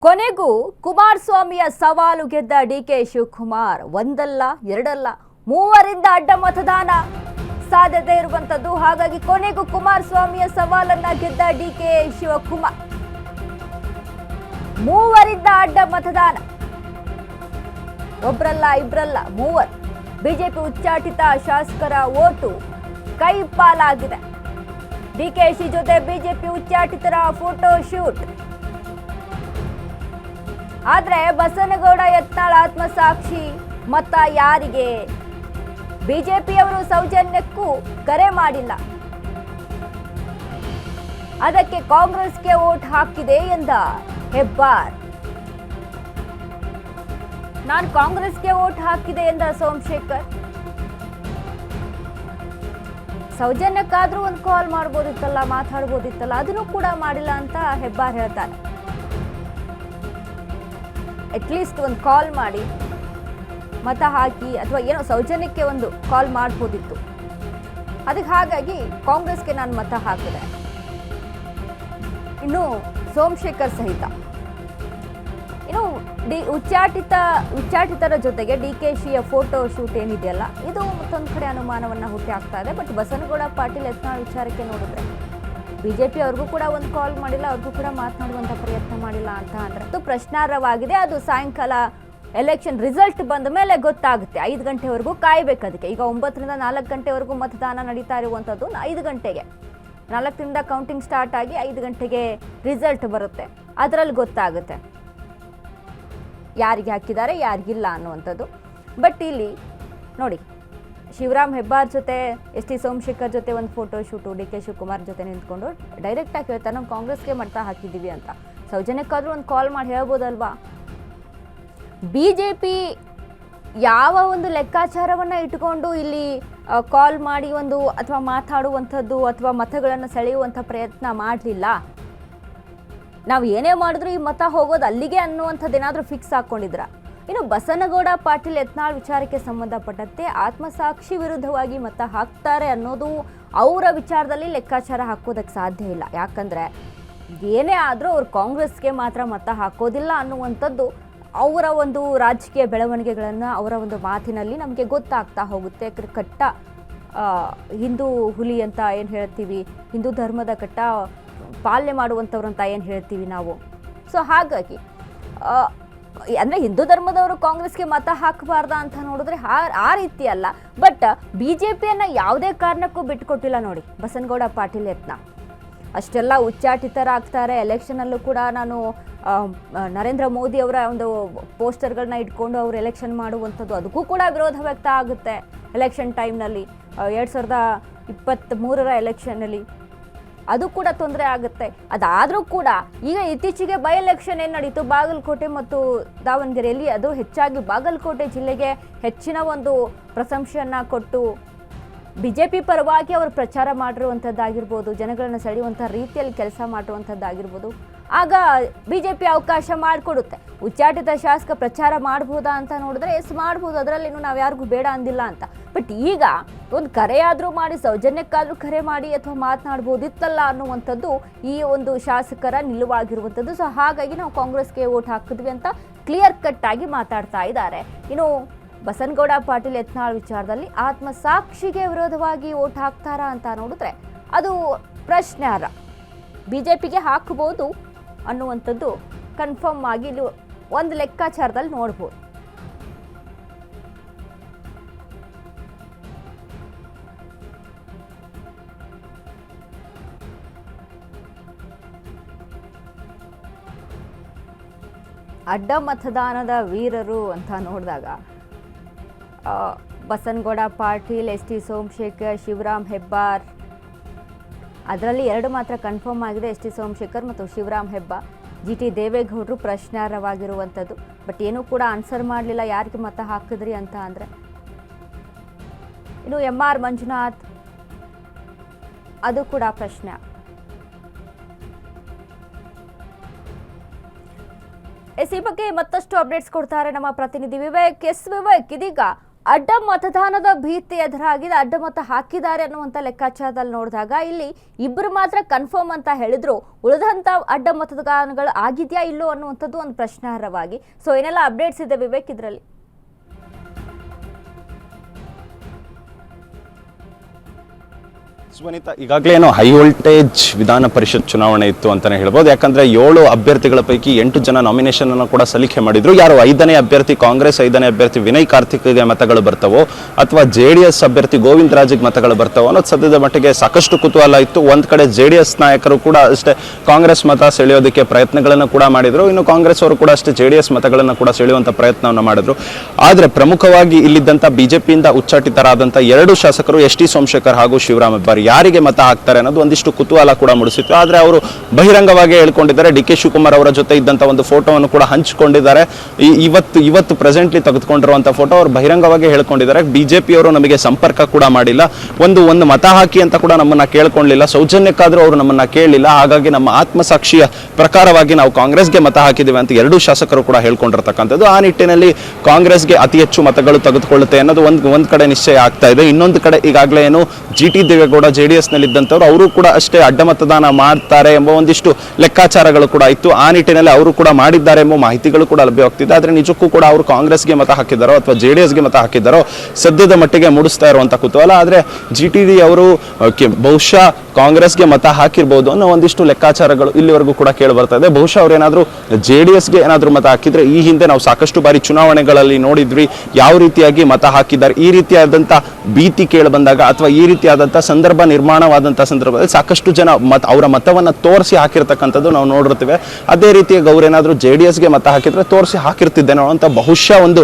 ಕೊನೆಗೂ ಕುಮಾರಸ್ವಾಮಿಯ ಸವಾಲು ಗೆದ್ದ ಡಿಕೆ ಶಿವಕುಮಾರ್ ಒಂದಲ್ಲ ಎರಡಲ್ಲ ಮೂವರಿಂದ ಅಡ್ಡ ಮತದಾನ ಸಾಧ್ಯತೆ ಇರುವಂತದ್ದು. ಹಾಗಾಗಿ ಕೊನೆಗೂ ಕುಮಾರಸ್ವಾಮಿಯ ಸವಾಲನ್ನ ಗೆದ್ದ ಡಿಕೆ ಶಿವಕುಮಾರ್ ಮೂವರಿಂದ ಅಡ್ಡ ಮತದಾನ, ಒಬ್ರಲ್ಲ ಇಬ್ರಲ್ಲ ಮೂವರು. ಬಿಜೆಪಿ ಉಚ್ಚಾಟಿತ ಶಾಸಕರ ಓಟು ಕೈಪಾಲಾಗಿದೆ. ಡಿಕೆಶಿ ಜೊತೆ ಬಿಜೆಪಿ ಉಚ್ಚಾಟಿತರ ಫೋಟೋ ಶೂಟ್. ಆದ್ರೆ ಬಸನಗೌಡ ಯತ್ನಾಳ್ ಆತ್ಮಸಾಕ್ಷಿ ಮತ ಯಾರಿಗೆ? ಬಿಜೆಪಿಯವರು ಸೌಜನ್ಯಕ್ಕೂ ಕರೆ ಮಾಡಿಲ್ಲ. ಅದಕ್ಕೆ ಕಾಂಗ್ರೆಸ್ಗೆ ವೋಟ್ ಹಾಕಿದೆ ಎಂದ ಹೆಬ್ಬಾರ್. ನಾನು ಕಾಂಗ್ರೆಸ್ಗೆ ವೋಟ್ ಹಾಕಿದೆ ಎಂದ ಸೋಮಶೇಖರ್. ಸೌಜನ್ಯಕ್ಕಾದ್ರೂ ಒಂದು ಕಾಲ್ ಮಾಡ್ಬೋದಿತ್ತಲ್ಲ, ಮಾತಾಡ್ಬೋದಿತ್ತಲ್ಲ, ಅದನ್ನು ಕೂಡ ಮಾಡಿಲ್ಲ ಅಂತ ಹೆಬ್ಬಾರ್ ಹೇಳ್ತಾರೆ. ಅಟ್ಲೀಸ್ಟ್ ಒಂದು ಕಾಲ್ ಮಾಡಿ ಮತ ಹಾಕಿ ಅಥವಾ ಏನೋ ಸೌಜನ್ಯಕ್ಕೆ ಒಂದು ಕಾಲ್ ಮಾಡ್ಬೋದಿತ್ತು. ಅದಕ್ಕೆ ಹಾಗಾಗಿ ಕಾಂಗ್ರೆಸ್ಗೆ ನಾನು ಮತ ಹಾಕಿದೆ. ಇನ್ನು ಸೋಮಶೇಖರ್ ಸಹಿತ ಇನ್ನು ಉಚ್ಚಾಟಿತರ ಜೊತೆಗೆ ಡಿಕೆಶಿಯ ಫೋಟೋ ಶೂಟ್ ಏನಿದೆಯಲ್ಲ, ಇದು ಮತ್ತೊಂದು ಕಡೆ ಅನುಮಾನವನ್ನ ಹುಟ್ಟಿ ಆಗ್ತಾ ಇದೆ. ಬಟ್ ಬಸನಗೌಡ ಪಾಟೀಲ್ ಯತ್ನಾಳ್ ವಿಚಾರಕ್ಕೆ ನೋಡಿದ್ರೆ ಬಿಜೆಪಿ ಅವ್ರಿಗೂ ಕೂಡ ಒಂದು ಕಾಲ್ ಮಾಡಿಲ್ಲ, ಅವ್ರಿಗೂ ಕೂಡ ಮಾತನಾಡುವಂತ ಪ್ರಯತ್ನ ಮಾಡಿಲ್ಲ ಅಂತ ಅಂದ್ರೆ ಅದು ಪ್ರಶ್ನಾರ್ಹವಾಗಿದೆ. ಅದು ಸಾಯಂಕಾಲ ಎಲೆಕ್ಷನ್ ರಿಸಲ್ಟ್ ಬಂದ ಮೇಲೆ ಗೊತ್ತಾಗುತ್ತೆ. 5 ಗಂಟೆವರೆಗೂ ಕಾಯ್ಬೇಕು. ಅದಕ್ಕೆ ಈಗ 9ರಿಂದ 4 ಗಂಟೆವರೆಗೂ ಮತದಾನ ನಡೀತಾ ಇರುವಂಥದ್ದು. 5 ಗಂಟೆಗೆ 4ರಿಂದ ಕೌಂಟಿಂಗ್ ಸ್ಟಾರ್ಟ್ ಆಗಿ 5 ಗಂಟೆಗೆ ರಿಸಲ್ಟ್ ಬರುತ್ತೆ. ಅದರಲ್ಲಿ ಗೊತ್ತಾಗುತ್ತೆ ಯಾರಿಗೆ ಹಾಕಿದ್ದಾರೆ ಯಾರಿಗಿಲ್ಲ ಅನ್ನುವಂಥದ್ದು. ಬಟ್ ಇಲ್ಲಿ ನೋಡಿ, ಶಿವರಾಮ್ ಹೆಬ್ಬಾರ್ ಜೊತೆ ಎಸ್ ಟಿ ಸೋಮಶೇಖರ್ ಜೊತೆ ಒಂದು photo shoot, D K Shivakumar ಜೊತೆ ನಿಂತ್ಕೊಂಡು ಡೈರೆಕ್ಟಾಗಿ ಹೇಳ್ತಾರೆ ನಾವು ಕಾಂಗ್ರೆಸ್ಗೆ ಮತ ಹಾಕಿದ್ದೀವಿ ಅಂತ. ಸೌಜನ್ಯಕ್ಕಾದ್ರೂ ಒಂದು ಕಾಲ್ ಮಾಡಿ ಹೇಳ್ಬೋದಲ್ವಾ? ಬಿಜೆಪಿ ಯಾವ ಒಂದು ಲೆಕ್ಕಾಚಾರವನ್ನು ಇಟ್ಕೊಂಡು ಇಲ್ಲಿ ಕಾಲ್ ಮಾಡಿ ಒಂದು ಅಥವಾ ಮಾತಾಡುವಂಥದ್ದು ಅಥವಾ ಮತಗಳನ್ನು ಸೆಳೆಯುವಂಥ ಪ್ರಯತ್ನ ಮಾಡಲಿಲ್ಲ. ನಾವು ಏನೇ ಮಾಡಿದ್ರು ಈ ಮತ ಹೋಗೋದು ಅಲ್ಲಿಗೆ ಅನ್ನುವಂಥದ್ದು ಏನಾದರೂ ಫಿಕ್ಸ್ ಹಾಕ್ಕೊಂಡಿದ್ರ? ಇನ್ನು ಬಸನಗೌಡ ಪಾಟೀಲ್ ಯತ್ನಾಳ್ ವಿಚಾರಕ್ಕೆ ಸಂಬಂಧಪಟ್ಟಂತೆ ಆತ್ಮಸಾಕ್ಷಿ ವಿರುದ್ಧವಾಗಿ ಮತ ಹಾಕ್ತಾರೆ ಅನ್ನೋದು ಅವರ ವಿಚಾರದಲ್ಲಿ ಲೆಕ್ಕಾಚಾರ ಹಾಕೋದಕ್ಕೆ ಸಾಧ್ಯ ಇಲ್ಲ. ಯಾಕಂದರೆ ಏನೇ ಆದರೂ ಅವ್ರು ಕಾಂಗ್ರೆಸ್ಗೆ ಮಾತ್ರ ಮತ ಹಾಕೋದಿಲ್ಲ ಅನ್ನುವಂಥದ್ದು ಅವರ ಒಂದು ರಾಜಕೀಯ ಬೆಳವಣಿಗೆಗಳನ್ನು ಅವರ ಒಂದು ಮಾತಿನಲ್ಲಿ ನಮಗೆ ಗೊತ್ತಾಗ್ತಾ ಹೋಗುತ್ತೆ. ಕಟ್ಟ ಹಿಂದೂ ಹುಲಿ ಅಂತ ಏನು ಹೇಳ್ತೀವಿ, ಹಿಂದೂ ಧರ್ಮದ ಕಟ್ಟ ಪಾಲನೆ ಮಾಡುವಂಥವ್ರು ಅಂತ ಏನು ಹೇಳ್ತೀವಿ ನಾವು. ಸೊ ಹಾಗಾಗಿ ಅಂದರೆ ಹಿಂದೂ ಧರ್ಮದವರು ಕಾಂಗ್ರೆಸ್ಗೆ ಮತ ಹಾಕಬಾರ್ದ ಅಂತ ನೋಡಿದ್ರೆ ಆ ರೀತಿ ಅಲ್ಲ. ಬಟ್ ಬಿ ಜೆ ಪಿಯನ್ನು ಯಾವುದೇ ಕಾರಣಕ್ಕೂ ಬಿಟ್ಟುಕೊಟ್ಟಿಲ್ಲ ನೋಡಿ ಬಸನಗೌಡ ಪಾಟೀಲ್ ಯತ್ನಾಳ್. ಅಷ್ಟೆಲ್ಲ ಉಚ್ಚಾಟಿತರಾಗ್ತಾರೆ. ಎಲೆಕ್ಷನಲ್ಲೂ ಕೂಡ ನಾನು ನರೇಂದ್ರ ಮೋದಿ ಅವರ ಒಂದು ಪೋಸ್ಟರ್ಗಳನ್ನ ಇಟ್ಕೊಂಡು ಅವರು ಎಲೆಕ್ಷನ್ ಮಾಡುವಂಥದ್ದು, ಅದಕ್ಕೂ ಕೂಡ ವಿರೋಧ ವ್ಯಕ್ತ ಆಗುತ್ತೆ. ಎಲೆಕ್ಷನ್ ಟೈಮ್ನಲ್ಲಿ 2023ರ ಎಲೆಕ್ಷನ್ನಲ್ಲಿ ಅದು ಕೂಡ ತೊಂದರೆ ಆಗುತ್ತೆ. ಅದಾದರೂ ಕೂಡ ಈಗ ಇತ್ತೀಚೆಗೆ ಬೈ ಎಲೆಕ್ಷನ್ ಏನು ನಡೀತು ಬಾಗಲಕೋಟೆ ಮತ್ತು ದಾವಣಗೆರೆಯಲ್ಲಿ, ಅದು ಹೆಚ್ಚಾಗಿ ಬಾಗಲಕೋಟೆ ಜಿಲ್ಲೆಗೆ ಹೆಚ್ಚಿನ ಒಂದು ಪ್ರಶಂಸೆಯನ್ನು ಕೊಟ್ಟು ಬಿಜೆಪಿ ಪರವಾಗಿ ಅವರು ಪ್ರಚಾರ ಮಾಡಿರುವಂಥದ್ದಾಗಿರ್ಬೋದು, ಜನಗಳನ್ನು ಸೆಳೆಯುವಂಥ ರೀತಿಯಲ್ಲಿ ಕೆಲಸ ಮಾಡುವಂಥದ್ದಾಗಿರ್ಬೋದು. ಆಗ ಬಿಜೆಪಿ ಅವಕಾಶ ಮಾಡಿಕೊಡುತ್ತೆ. ಉಚ್ಚಾಟಿತ ಶಾಸಕ ಪ್ರಚಾರ ಮಾಡ್ಬೋದಾ ಅಂತ ನೋಡಿದ್ರೆ ಎಸ್ ಮಾಡ್ಬೋದು, ಅದರಲ್ಲೇನು ನಾವು ಯಾರಿಗೂ ಬೇಡ ಅಂದಿಲ್ಲ ಅಂತ. ಬಟ್ ಈಗ ಒಂದು ಕರೆಯಾದರೂ ಮಾಡಿ, ಸೌಜನ್ಯಕ್ಕಾದರೂ ಕರೆ ಮಾಡಿ ಅಥವಾ ಮಾತನಾಡ್ಬೋದಿತ್ತಲ್ಲ ಅನ್ನುವಂಥದ್ದು ಈ ಒಂದು ಶಾಸಕರ ನಿಲುವಾಗಿರುವಂಥದ್ದು. ಸೊ ಹಾಗಾಗಿ ನಾವು ಕಾಂಗ್ರೆಸ್ಗೆ ವೋಟ್ ಹಾಕಿದ್ವಿ ಅಂತ ಕ್ಲಿಯರ್ ಕಟ್ ಆಗಿ ಮಾತಾಡ್ತಾ ಇದ್ದಾರೆ. ಇನ್ನು ಬಸನಗೌಡ ಪಾಟೀಲ್ ಯತ್ನಾಳ್ ವಿಚಾರದಲ್ಲಿ ಆತ್ಮಸಾಕ್ಷಿಗೆ ವಿರೋಧವಾಗಿ ವೋಟ್ ಹಾಕ್ತಾರಾ ಅಂತ ನೋಡಿದ್ರೆ ಅದು ಪ್ರಶ್ನಾರ್ಹ. ಬಿಜೆಪಿಗೆ ಹಾಕಬಹುದು ಅನ್ನುವಂಥದ್ದು ಕನ್ಫರ್ಮ್ ಆಗಿ ಇಲ್ಲಿ ಒಂದು ಲೆಕ್ಕಾಚಾರದಲ್ಲಿ ನೋಡ್ಬೋದು. ಅಡ್ಡ ಮತದಾನದ ವೀರರು ಅಂತ ನೋಡಿದಾಗ ಬಸನಗೌಡ ಪಾಟೀಲ್, ಎಸ್ ಟಿ ಸೋಮಶೇಖರ್, ಶಿವರಾಮ್ ಹೆಬ್ಬಾರ್, ಅದರಲ್ಲಿ 2 ಮಾತ್ರ ಕನ್ಫರ್ಮ್ ಆಗಿದೆ, ಎಸ್ ಟಿ ಸೋಮಶೇಖರ್ ಮತ್ತು ಶಿವರಾಮ್ ಹೆಬ್ಬಾರ್. ಜಿ ಟಿ ದೇವೇಗೌಡರು ಪ್ರಶ್ನಾರ್ಹವಾಗಿರುವಂಥದ್ದು. ಬಟ್ ಏನೂ ಕೂಡ ಆನ್ಸರ್ ಮಾಡಲಿಲ್ಲ ಯಾರಿಗೆ ಮತ ಹಾಕಿದ್ರಿ ಅಂತ ಅಂದರೆ. ಇನ್ನು MR ಮಂಜುನಾಥ್, ಅದು ಕೂಡ ಪ್ರಶ್ನೆ. ಈ ಬಗ್ಗೆ ಮತ್ತಷ್ಟು ಅಪ್ಡೇಟ್ಸ್ ಕೊಡ್ತಾರೆ ನಮ್ಮ ಪ್ರತಿನಿಧಿ ವಿವೇಕ್. ವಿವೇಕ್, ಇದೀಗ ಅಡ್ಡ ಮತದಾನದ ಭೀತಿ ಎದುರಾಗಿದೆ, ಅಡ್ಡ ಮತ ಹಾಕಿದ್ದಾರೆ ಅನ್ನುವಂಥ ಲೆಕ್ಕಾಚಾರದಲ್ಲಿ ನೋಡಿದಾಗ ಇಲ್ಲಿ ಇಬ್ಬರು ಮಾತ್ರ ಕನ್ಫರ್ಮ್ ಅಂತ ಹೇಳಿದ್ರು, ಉಳಿದಂಥ ಅಡ್ಡ ಮತದಾನಗಳು ಆಗಿದೆಯಾ ಇಲ್ಲೋ ಅನ್ನುವಂಥದ್ದು ಒಂದು ಪ್ರಶ್ನಾರ್ಹವಾಗಿ. ಸೊ ಏನೆಲ್ಲ ಅಪ್ಡೇಟ್ಸ್ ಇದೆ ವಿವೇಕ್ ಇದರಲ್ಲಿ? ವನಿತಾ, ಈಗಾಗಲೇ ಏನೋ ಹೈ ವೋಲ್ಟೇಜ್ ವಿಧಾನ ಪರಿಷತ್ ಚುನಾವಣೆ ಇತ್ತು ಅಂತಾನೆ ಹೇಳ್ಬೋದು. ಯಾಕಂದ್ರೆ 7 ಅಭ್ಯರ್ಥಿಗಳ ಪೈಕಿ 8 ಜನ ನಾಮಿನೇಷನ್ ಅನ್ನು ಕೂಡ ಸಲ್ಲಿಕೆ ಮಾಡಿದ್ರು. ಯಾರು 5ನೇ ಅಭ್ಯರ್ಥಿ ಕಾಂಗ್ರೆಸ್ 5ನೇ ಅಭ್ಯರ್ಥಿ ವಿನಯ್ ಕಾರ್ತಿಕ್ಗೆ ಮತಗಳು ಬರ್ತವೋ ಅಥವಾ JDS ಅಭ್ಯರ್ಥಿ ಗೋವಿಂದ ರಾಜ್ಗೆ ಮತಗಳು ಬರ್ತವೋ ಅನ್ನೋದು ಸದ್ಯದ ಮಟ್ಟಿಗೆ ಸಾಕಷ್ಟು ಕುತೂಹಲ ಇತ್ತು. ಒಂದ್ ಕಡೆ JDS ನಾಯಕರು ಕೂಡ ಅಷ್ಟೇ ಕಾಂಗ್ರೆಸ್ ಮತ ಸೆಳೆಯೋದಕ್ಕೆ ಪ್ರಯತ್ನಗಳನ್ನು ಕೂಡ ಮಾಡಿದ್ರು, ಇನ್ನು ಕಾಂಗ್ರೆಸ್ ಅವರು ಕೂಡ ಅಷ್ಟೇ JDS ಮತಗಳನ್ನು ಕೂಡ ಸೆಳೆಯುವಂತ ಪ್ರಯತ್ನವನ್ನು ಮಾಡಿದ್ರು. ಆದ್ರೆ ಪ್ರಮುಖವಾಗಿ ಇಲ್ಲಿದ್ದಂತ ಬಿಜೆಪಿಯಿಂದ ಉಚ್ಚಾಟಿತರಾದಂತ 2 ಶಾಸಕರು ST ಸೋಮಶೇಖರ್ ಹಾಗೂ ಶಿವರಾಮ್ ಹೆಬ್ಬಾರ್ ಯಾರಿಗೆ ಮತ ಹಾಕ್ತಾರೆ ಅನ್ನೋದು ಒಂದಿಷ್ಟು ಕುತೂಹಲ ಕೂಡ ಮೂಡಿಸಿತ್ತು. ಆದ್ರೆ ಅವರು ಬಹಿರಂಗವಾಗಿ ಹೇಳ್ಕೊಂಡಿದ್ದಾರೆ. DK ಶಿವಕುಮಾರ್ ಅವರ ಜೊತೆ ಇದ್ದಂತ ಒಂದು ಫೋಟೋವನ್ನು ಕೂಡ ಹಂಚಿಕೊಂಡಿದ್ದಾರೆ. ಇವತ್ತು ಪ್ರೆಸೆಂಟ್ಲಿ ತೆಗೆದುಕೊಂಡಿರುವಂತಹ ಫೋಟೋ ಅವರು ಬಹಿರಂಗವಾಗಿ ಹೇಳ್ಕೊಂಡಿದ್ದಾರೆ. ಬಿಜೆಪಿ ಅವರು ನಮಗೆ ಸಂಪರ್ಕ ಕೂಡ ಮಾಡಿಲ್ಲ, ಒಂದು ಮತ ಹಾಕಿ ಅಂತ ಕೂಡ ನಮ್ಮನ್ನ ಕೇಳ್ಕೊಳ್ಳಿಲ್ಲ, ಸೌಜನ್ಯಕ್ಕಾದ್ರೂ ಅವರು ನಮ್ಮನ್ನ ಕೇಳಲಿಲ್ಲ. ಹಾಗಾಗಿ ನಮ್ಮ ಆತ್ಮಸಾಕ್ಷಿಯ ಪ್ರಕಾರವಾಗಿ ನಾವು ಕಾಂಗ್ರೆಸ್ಗೆ ಮತ ಹಾಕಿದ್ದೀವಿ ಅಂತ 2 ಶಾಸಕರು ಕೂಡ ಹೇಳ್ಕೊಂಡಿರ್ತಕ್ಕಂಥದ್ದು. ಆ ನಿಟ್ಟಿನಲ್ಲಿ ಕಾಂಗ್ರೆಸ್ಗೆ ಅತಿ ಹೆಚ್ಚು ಮತಗಳು ತೆಗೆದುಕೊಳ್ಳುತ್ತೆ ಅನ್ನೋದು ಒಂದ್ ಕಡೆ ನಿಶ್ಚಯ ಆಗ್ತಾ ಇದೆ. ಇನ್ನೊಂದು ಕಡೆ ಈಗಾಗಲೇ ಏನು GT ದೇವೇಗೌಡ JDS ನಲ್ಲಿ ಇದ್ದಂಥವ್ರು ಅವರು ಕೂಡ ಅಷ್ಟೇ ಅಡ್ಡ ಮತದಾನ ಮಾಡ್ತಾರೆ ಎಂಬ ಒಂದಿಷ್ಟು ಲೆಕ್ಕಾಚಾರಗಳು ಕೂಡ ಇತ್ತು. ಆ ನಿಟ್ಟಿನಲ್ಲಿ ಅವರು ಕೂಡ ಮಾಡಿದ್ದಾರೆ ಎಂಬ ಮಾಹಿತಿಗಳು ಕೂಡ ಲಭ್ಯವಾಗ್ತಿದೆ. ಆದ್ರೆ ನಿಜಕ್ಕೂ ಕೂಡ ಅವರು ಕಾಂಗ್ರೆಸ್ಗೆ ಮತ ಹಾಕಿದ್ದಾರೋ ಅಥವಾ JDSಗೆ ಮತ ಹಾಕಿದ್ದಾರೋ ಸದ್ಯದ ಮಟ್ಟಿಗೆ ಮೂಡಿಸ್ತಾ ಇರುವಂತ ಕುತೂಹಲ. ಆದ್ರೆ GTD ಅವರು ಬಹುಶಃ ಕಾಂಗ್ರೆಸ್ಗೆ ಮತ ಹಾಕಿರ್ಬೋದು ಅನ್ನೋ ಒಂದಿಷ್ಟು ಲೆಕ್ಕಾಚಾರಗಳು ಇಲ್ಲಿವರೆಗೂ ಕೂಡ ಕೇಳಿ ಬರ್ತಾ ಇದೆ. ಬಹುಶಃ ಅವ್ರೇನಾದ್ರೂ JDSಗೆ ಏನಾದ್ರೂ ಮತ ಹಾಕಿದ್ರೆ, ಈ ಹಿಂದೆ ನಾವು ಸಾಕಷ್ಟು ಬಾರಿ ಚುನಾವಣೆಗಳಲ್ಲಿ ನೋಡಿದ್ವಿ ಯಾವ ರೀತಿಯಾಗಿ ಮತ ಹಾಕಿದ್ದಾರೆ. ಈ ರೀತಿಯಾದಂತ ಭೀತಿ ಕೇಳಿ ಬಂದಾಗ ಅಥವಾ ಈ ರೀತಿಯಾದಂತ ಸಂದರ್ಭ ನಿರ್ಮಾಣವಾದಂತಹ ಸಂದರ್ಭದಲ್ಲಿ ಸಾಕಷ್ಟು ಜನ ಅವರ ಮತವನ್ನ ತೋರಿಸಿ ಹಾಕಿರ್ತಕ್ಕಂಥದ್ದು ನಾವು ನೋಡಿರ್ತೀವಿ. ಅದೇ ರೀತಿಯಾಗಿ ಅವ್ರೇನಾದ್ರೂ JDSಗೆ ಮತ ಹಾಕಿದ್ರೆ ತೋರಿಸಿ ಹಾಕಿರ್ತಿದ್ದೇನೋ ಅಂತ ಬಹುಶಃ ಒಂದು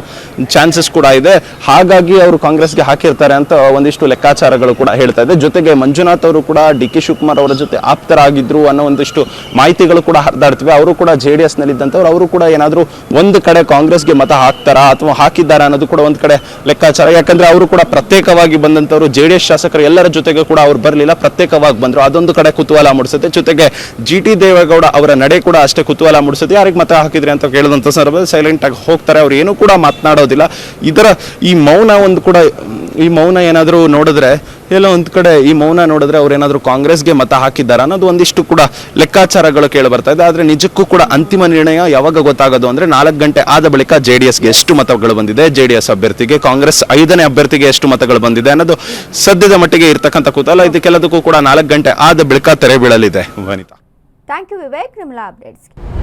ಚಾನ್ಸಸ್ ಕೂಡ ಇದೆ. ಹಾಗಾಗಿ ಅವರು ಕಾಂಗ್ರೆಸ್ಗೆ ಹಾಕಿರ್ತಾರೆ ಅಂತ ಒಂದಿಷ್ಟು ಲೆಕ್ಕಾಚಾರಗಳು ಕೂಡ ಹೇಳ್ತಾ ಇದೆ. ಜೊತೆಗೆ ಮಂಜುನಾಥ್ ಅವರು ಕೂಡ DK ಶಿವಕುಮಾರ್ ಅವರ ಜೊತೆ ಆಪ್ತರಾಗಿದ್ರು ಅನ್ನೋ ಒಂದಿಷ್ಟು ಮಾಹಿತಿಗಳು ಕೂಡ ಹರಿದಾಡ್ತಿವೆ. ಅವರು ಕೂಡ JDS ನಲ್ಲಿ ಇದ್ದಂಥವ್ರು, ಅವರು ಕೂಡ ಏನಾದ್ರೂ ಒಂದು ಕಡೆ ಕಾಂಗ್ರೆಸ್ಗೆ ಮತ ಹಾಕ್ತಾರಾ ಅಥವಾ ಹಾಕಿದ್ದಾರಾ ಅನ್ನೋದು ಕೂಡ ಒಂದ್ ಕಡೆ ಲೆಕ್ಕಾಚಾರ. ಯಾಕಂದ್ರೆ ಅವರು ಕೂಡ ಪ್ರತ್ಯೇಕವಾಗಿ ಬಂದಂತವ್ರು, JDS ಶಾಸಕರು ಎಲ್ಲರ ಜೊತೆಗೆ ಕೂಡ ಅವ್ರು ಬರಲಿಲ್ಲ, ಪ್ರತ್ಯೇಕವಾಗಿ ಬಂದ್ರು. ಅದೊಂದು ಕಡೆ ಕುತೂಹಲ ಮೂಡಿಸುತ್ತೆ. ಜೊತೆಗೆ GT ದೇವೇಗೌಡ ಅವರ ನಡೆ ಕೂಡ ಅಷ್ಟೇ ಕುತೂಹಲ ಮೂಡಿಸುತ್ತೆ. ಯಾರಿಗೆ ಮತ ಹಾಕಿದ್ರಿ ಅಂತ ಕೇಳಿದಂತ ಸಂದರ್ಭದಲ್ಲಿ ಸೈಲೆಂಟ್ ಆಗಿ ಹೋಗ್ತಾರೆ, ಅವ್ರು ಏನು ಕೂಡ ಮಾತನಾಡೋದಿಲ್ಲ. ಇದರ ಈ ಮೌನ ಏನಾದರೂ ನೋಡಿದ್ರೆ, ಎಲ್ಲೋ ಒಂದ್ ಕಡೆ ಈ ಮೌನ ನೋಡಿದ್ರೆ ಅವ್ರು ಏನಾದ್ರು ಕಾಂಗ್ರೆಸ್ಗೆ ಮತ ಹಾಕಿದ್ದಾರೆ ಅನ್ನೋದು ಒಂದಿಷ್ಟು ಕೂಡ ಲೆಕ್ಕಾಚಾರಗಳು ಕೇಳಿ ಬರ್ತಾ ಇದೆ. ಆದ್ರೆ ನಿಜಕ್ಕೂ ಕೂಡ ಅಂತಿಮ ನಿರ್ಣಯ ಯಾವಾಗ ಗೊತ್ತಾಗೋದು ಅಂದ್ರೆ 4 ಗಂಟೆ ಆದ ಬಳಿಕ JDSಗೆ ಎಷ್ಟು ಮತಗಳು ಬಂದಿದೆ, JDS ಅಭ್ಯರ್ಥಿಗೆ, ಕಾಂಗ್ರೆಸ್ 5ನೇ ಅಭ್ಯರ್ಥಿಗೆ ಎಷ್ಟು ಮತಗಳು ಬಂದಿದೆ ಅನ್ನೋದು ಸದ್ಯದ ಮಟ್ಟಿಗೆ ಇರ್ತಕ್ಕಂಥ ಕುತೂಹಲ. ಇದಕ್ಕೆಲ್ಲದಕ್ಕೂ ಕೂಡ 4 ಗಂಟೆ ಆದ ಬಳಿಕ ತೆರೆ ಬೀಳಲಿದೆ. ವನಿತಾ, ಥ್ಯಾಂಕ್ ಯು ವಿವೇಕ್, ನಿಮ್ಮೆಲ್ಲ ಅಪ್ಡೇಟ್ಸ್ಗೆ.